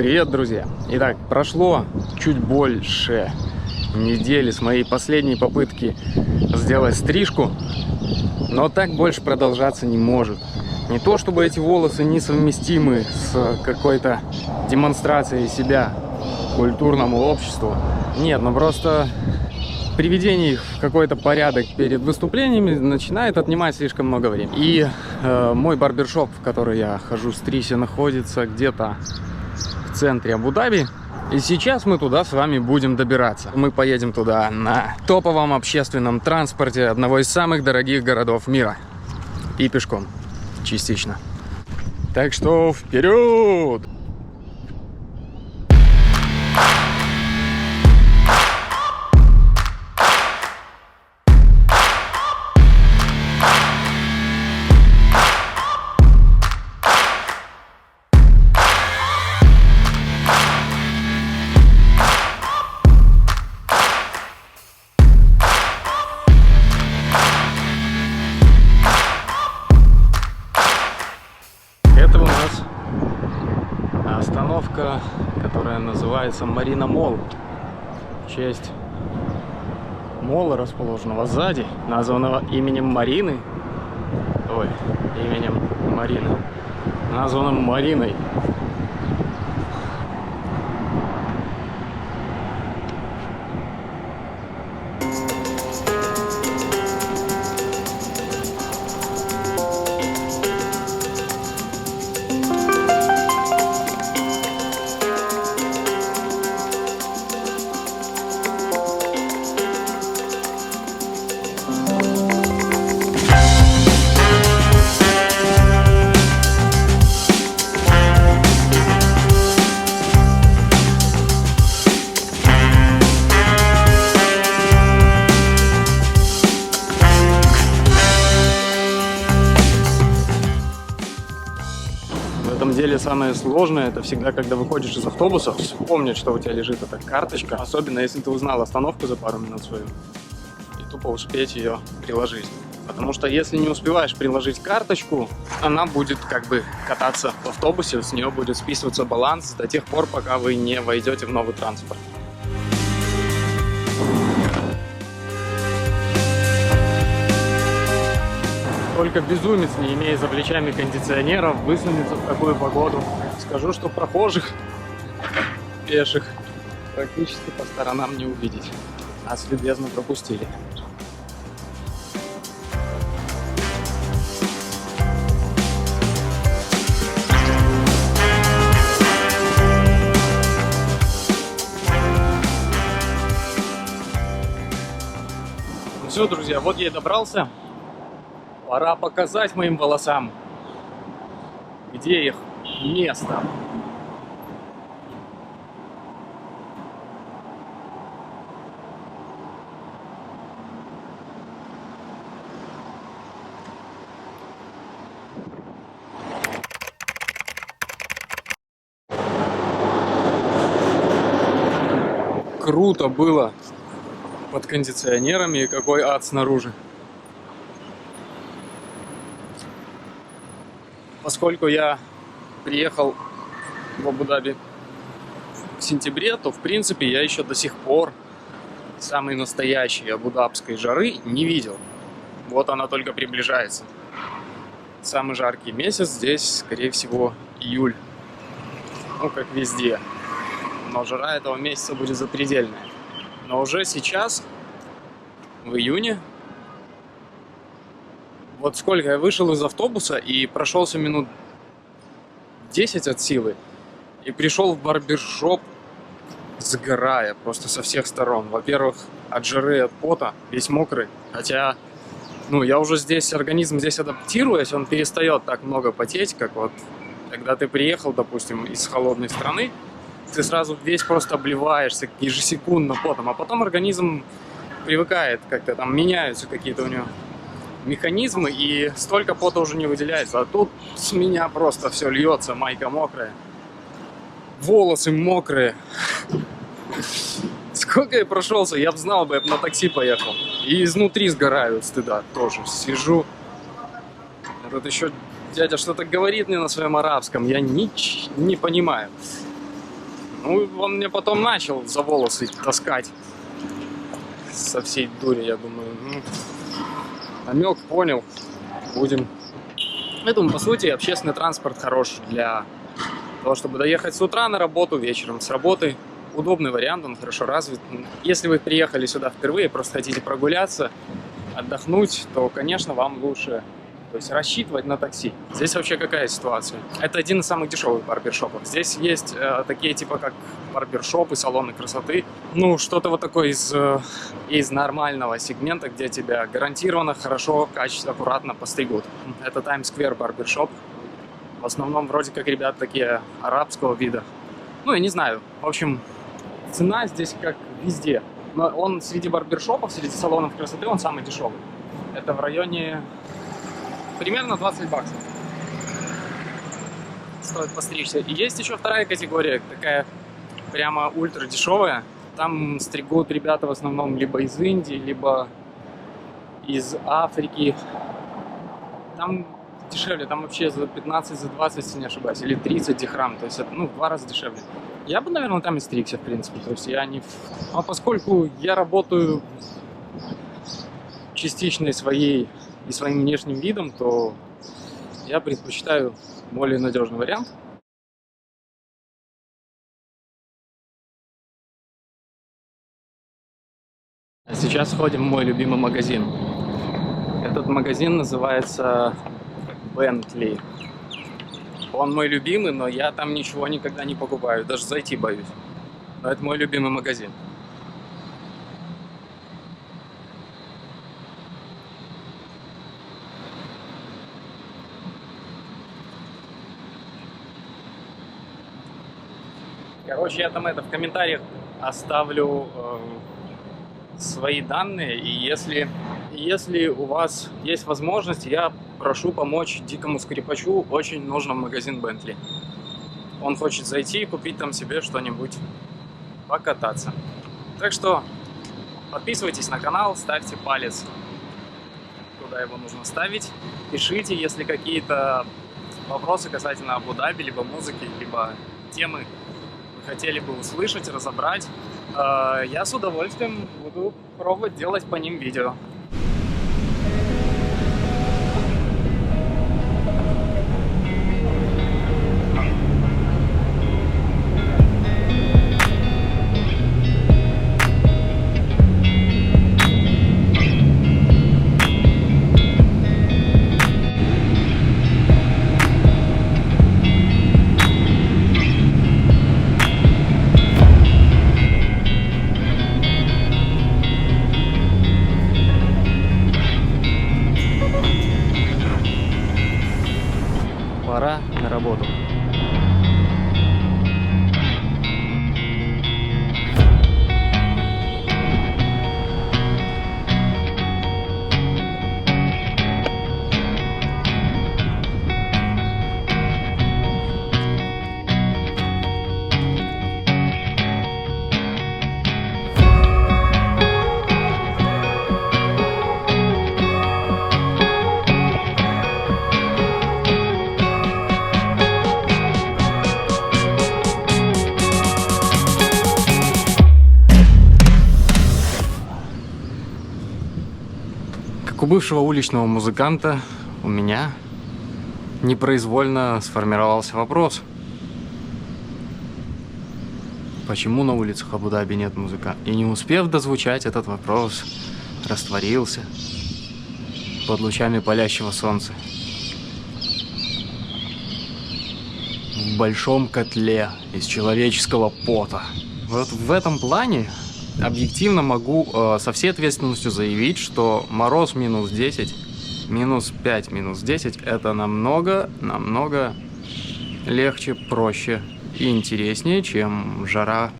Привет, друзья! Итак, прошло чуть больше недели с моей последней попытки сделать стрижку, но так больше продолжаться не может. Не то чтобы эти волосы несовместимы с какой-то демонстрацией себя культурному обществу. Нет, но просто приведение их в какой-то порядок перед выступлениями начинает отнимать слишком много времени. И мой барбершоп, в который я хожу стричься, находится где-то в центре Абу-Даби. И сейчас мы туда с вами будем добираться. Мы поедем туда на топовом общественном транспорте одного из самых дорогих городов мира. И пешком. Частично. Так что вперед! Остановка, которая называется Марина Молл, в честь молла, расположенного сзади, названного именем Марины, названным Мариной. В этом деле самое сложное — это всегда, когда выходишь из автобуса, вспомнить, что у тебя лежит эта карточка, особенно если ты узнал остановку за пару минут свою, и тупо успеть ее приложить. Потому что если не успеваешь приложить карточку, она будет как бы кататься в автобусе, с нее будет списываться баланс до тех пор, пока вы не войдете в новый транспорт. Только безумец, не имея за плечами кондиционеров, высунется в такую погоду. Скажу, что прохожих, пеших практически по сторонам не увидеть. Нас любезно пропустили. Ну все, друзья, вот я и добрался. Пора показать моим волосам, где их место. Круто было под кондиционерами, и какой ад снаружи. Поскольку я приехал в Абу-Даби в сентябре, то в принципе я еще до сих пор самой настоящей абу-дабской жары не видел. Вот она только приближается. Самый жаркий месяц здесь, скорее всего, июль. Ну, как везде. Но жара этого месяца будет запредельная. Но уже сейчас, в июне, вот сколько я вышел из автобуса и прошелся минут 10 от силы, и пришел в барбершоп, сгорая просто со всех сторон. Во-первых, от жары, от пота, весь мокрый. Хотя, я уже здесь, организм здесь адаптируясь, он перестает так много потеть, как вот, когда ты приехал, допустим, из холодной страны, ты сразу весь просто обливаешься ежесекундно потом, а потом организм привыкает, как-то там меняются какие-то у него механизмы, и столько пота уже не выделяется. А тут с меня просто все льется, майка мокрая, волосы мокрые. Сколько я прошелся, я бы знал, я бы на такси поехал. И изнутри сгораю от стыда тоже. Сижу. Тут еще дядя что-то говорит мне на своем арабском, я не понимаю. Ну, он мне потом начал за волосы таскать со всей дури, я думаю. Намек понял. Будем. Поэтому, по сути, общественный транспорт хорош для того, чтобы доехать с утра на работу, вечером с работы. Удобный вариант, он хорошо развит. Если вы приехали сюда впервые, просто хотите прогуляться, отдохнуть, то, конечно, вам лучше, то есть, рассчитывать на такси. Здесь вообще какая ситуация? Это один из самых дешевых барбершопов. Здесь есть такие типа как барбершопы, салоны красоты. Ну, что-то вот такое из нормального сегмента, где тебя гарантированно хорошо, качественно, аккуратно постригут. Это Times Square барбершоп. В основном вроде как ребята такие арабского вида. Ну, я не знаю. В общем, цена здесь как везде. Но он среди барбершопов, среди салонов красоты, он самый дешевый. Это в районе примерно 20 баксов. Стоит постричься. И есть еще вторая категория, такая прямо ультра дешевая. Там стригут ребята в основном либо из Индии, либо из Африки. Там дешевле, там вообще за 15, за 20, если не ошибаюсь, или 30 дирхам, то есть это, ну, в 2 раза дешевле. Я бы, наверное, там и стригся, в принципе, то есть я не... А поскольку я работаю частично и своим внешним видом, то я предпочитаю более надежный вариант. А сейчас ходим в мой любимый магазин. Этот магазин называется Bentley. Он мой любимый, но я там ничего никогда не покупаю, даже зайти боюсь. Но это мой любимый магазин. Короче, я там в комментариях оставлю свои данные, и если у вас есть возможность, я прошу помочь дикому скрипачу, очень нужен магазин Bentley. Он хочет зайти и купить там себе что-нибудь, покататься. Так что подписывайтесь на канал, ставьте палец, куда его нужно ставить. Пишите, если какие-то вопросы касательно Абу-Даби, либо музыки, либо темы вы хотели бы услышать, разобрать. Я с удовольствием буду пробовать делать по ним видео. Пора на работу. Как у бывшего уличного музыканта, у меня непроизвольно сформировался вопрос. Почему на улицах Абу-Даби нет музыкантов? И не успев дозвучать этот вопрос, растворился под лучами палящего солнца. В большом котле из человеческого пота. Вот в этом плане объективно могу со всей ответственностью заявить, что мороз минус 10, минус 5, минус 10 это намного легче, проще и интереснее, чем жара